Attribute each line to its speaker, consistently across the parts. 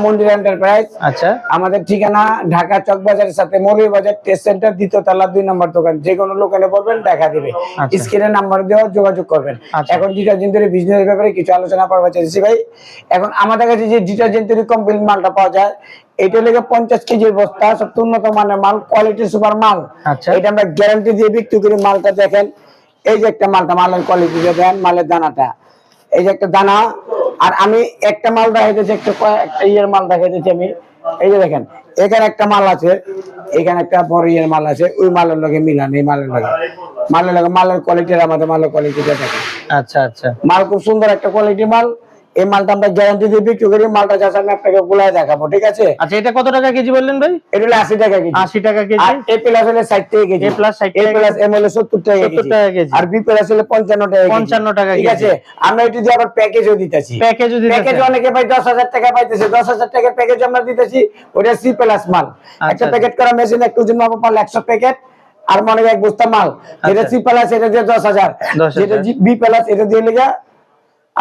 Speaker 1: মন্দির এন্টারপ্রাইজ।
Speaker 2: আচ্ছা,
Speaker 1: আমাদের ঠিকানা ঢাকা চকবাজারের সাথে মৌলভীবাজার টেস্ট সেন্টার, দ্বিতীয় তলা 2 নম্বর দোকান। যে কোনো লোকালে বলবেন দেখা দিবে। স্ক্রিনে নাম্বার দেওয়া, যোগাযোগ করবেন। এখন ডিটারজেন্টের বিজনেসের ব্যাপারে কিছু আলোচনা করতে চাইছি ভাই। এখন আমাদের কাছে যে ডিটারজেন্টের কোম্পানির মালটা পাওয়া যায়, এটা লেগে 50 কেজির বস্তা, সব উন্নত মানের মাল, কোয়ালিটি সুপার মাল। এটা আমরা গ্যারান্টি দিয়ে বিক্রি করি। মালটা দেখেন, এই যে একটা মালটা, মালের কোয়ালিটি দেখেন, মালের দানাটা, এই যে একটা দানা। আর আমি একটা মাল দেখাইতেছি, একটা ইয়ের মাল দেখাইতেছি আমি। এই যে দেখেন, এখানে একটা মাল আছে, এখানে একটা বড় ইয়ের মাল আছে, ওই মালের লগে মিলান। এই মালের কোয়ালিটির, আমাদের মালের কোয়ালিটিটা দেখেন।
Speaker 2: আচ্ছা আচ্ছা,
Speaker 1: মাল খুব সুন্দর একটা কোয়ালিটি মাল। এই মালটা আমরা গ্যারান্টি দিয়ে বিক্রি করি। মালটা যা আমি আপনাকে গুলাই দেখাবো, ঠিক আছে?
Speaker 2: আচ্ছা, এটা কত টাকা কেজি বললেন ভাই? এটা হলো
Speaker 1: 80 টাকা কেজি।
Speaker 2: 80 টাকা কেজি।
Speaker 1: আর এ প্লাস হলে 60 টাকা কেজি।
Speaker 2: এ প্লাস 60 টাকা,
Speaker 1: এ প্লাস এম হলে 70 টাকা কেজি।
Speaker 2: 70 টাকা কেজি।
Speaker 1: আর বি প্লাস হলে 55 টাকা কেজি।
Speaker 2: 55 টাকা কেজি,
Speaker 1: ঠিক আছে? আমরা এটি দিয়ে আবার প্যাকেজও দিতেছি। প্যাকেজ অনেকে ভাই 10,000 টাকা পাইতেছে। 10,000 টাকার প্যাকেজ আমরা দিতেছি। ওটা সি প্লাস মাল। একটা প্যাকেট করা মেশিন, একটু ওজন মাপা পারলে 100 প্যাকেট। আর মনে হয় এক বস্তা মাল। যেটা সি প্লাস, এটা দিয়ে 10,000। যেটা বি প্লাস, এটা দিয়ে লিখা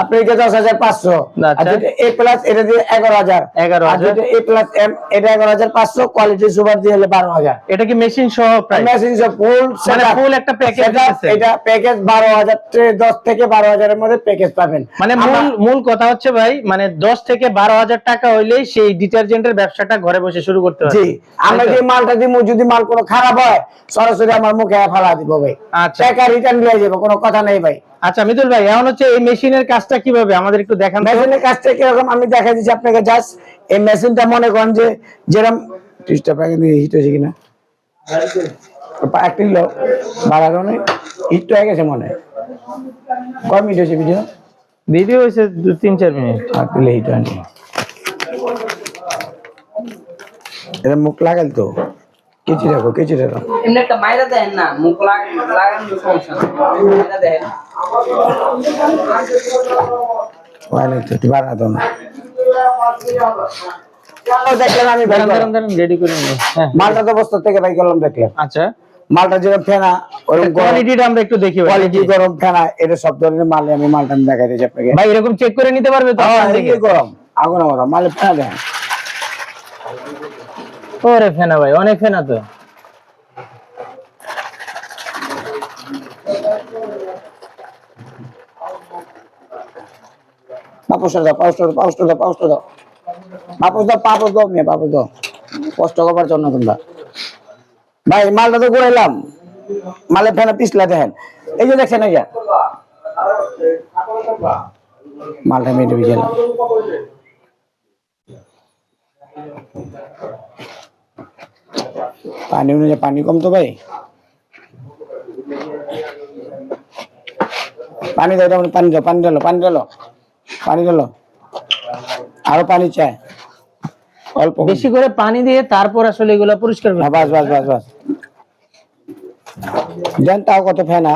Speaker 1: আপনি 10,500। আর যেটা এ প্লাস, এটা দিয়ে 11,000। আর যেটা এ প্লাস এম, এটা 11,500। কোয়ালিটি সুপার দিয়ে হলে 12,000।
Speaker 2: এটা কি মেশিন সহ প্রাইস?
Speaker 1: মেশিন সহ ফুল,
Speaker 2: মানে ফুল একটা প্যাকেজ আছে।
Speaker 1: এটা প্যাকেজ 12,000, 10 থেকে 12,000 এর মধ্যে প্যাকেজ পাবেন।
Speaker 2: মানে মূল কথা হচ্ছে ভাই, মানে 10 থেকে 12,000 টাকা হইলেই সেই ডিটারজেন্টের ব্যবসাটা ঘরে বসে শুরু করতে পারবে।
Speaker 1: জি, আমরা যে মালটা দিমু, যদি মাল কোনো খারাপ হয় সরাসরি আমার মুখে ফালা দিব ভাই।
Speaker 2: আচ্ছা,
Speaker 1: টাকা রিটার্ন দিয়ে যাবে, কোনো কথা নেই ভাই।
Speaker 2: আচ্ছা মিতুল ভাই, এখন হচ্ছে এই মেশিনের কাজটা কিভাবে আমাদের একটু দেখান।
Speaker 1: মেশিনের কাজটা কিরকম আমি দেখাই দিচ্ছি আপনাকে। জাস্ট এই মেশিনটা মনে করেন যে যেরকম 30 টাকা হিট হয়েছে কিনা একটি লোক বাড়ানো হিট হয়ে গেছে মনে হয়। কয় মিনিট হয়েছে
Speaker 2: ভিডিও হয়েছে 2-3-4 মিনিট।
Speaker 1: আর তুলে হিট হয়নি। এটা মুখ লাগাল তো কেচি রাখো, কেচি রাখো।
Speaker 3: এমনি একটা মাইরা দেন না, মুখ লাগানো সমস্যা নেই, মাইরা দেন।
Speaker 1: ওয়ালে তো বাড়া দাও না। দেখলেন আমি
Speaker 2: রেডি করে নিই।
Speaker 1: মালটা তো বস্তা থেকে ভাই করলাম, দেখলেন।
Speaker 2: আচ্ছা,
Speaker 1: মালটা যেরকম ফেনা, ওরকম
Speaker 2: কোয়ালিটিটা আমরা একটু দেখি।
Speaker 1: কোয়ালিটি গরম ফেনা, এটা সব ধরনের মাল। আমি মালটা দেখাই দিচ্ছি আপনাকে
Speaker 2: ভাই, এরকম চেক করে নিতে পারবে তো?
Speaker 1: গরম আগুন আমার মালে ফেনা দেন।
Speaker 2: ওরে ফেনা ভাই, অনেক ফেনা তো।
Speaker 1: বাপুস দাও, কষ্ট করবার জন্য তোমরা ভাই। মালটা তো ঘুরাইলাম, মালে ফেনা পিছলা দেখেন। এই যে দেখছেন, এই যে মালটা মেটে ভিজালাম। পানি অনুযায়ী পানি কম তো ভাই। পানি দাও, পানি দাও, পানি ঢালো। আরো পানি চাই, অল্প
Speaker 2: বেশি করে পানি দিয়ে তারপর আসলে এগুলো পরিষ্কার করতে।
Speaker 1: বাস দেন। তাও কত ফেনা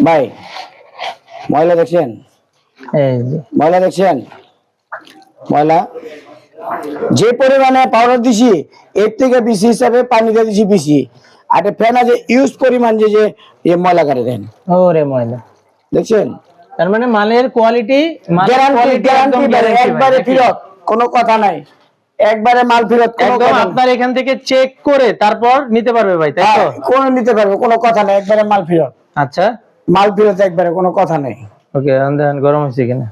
Speaker 1: ভাই। ময়লা দেখছেন, ময়লা যে পরিমাণে পাউডার দিছি, এর থেকে বেশি হিসাবে পানি দিয়ে দিছি বেশি। আর ফেনা যে ইউজ পরিমাণ যে ময়লা করে দেন।
Speaker 2: ওরে ময়লা
Speaker 1: দেখছেন?
Speaker 2: তার মানে মালের কোয়ালিটি
Speaker 1: একবারে ফেরত, কোনো কথা নাই। একবারে মাল ফেরত,
Speaker 2: একদম আপনার এখান থেকে চেক করে তারপর নিতে পারবে ভাই, তাই তো?
Speaker 1: কোন নিতে পারবে, কোনো কথা নাই। একবারে মাল ফেরত।
Speaker 2: আচ্ছা,
Speaker 1: মাল ফেরত একবারে, কোনো কথা নেই।
Speaker 2: ওকে, গরম হয়েছে কিনা।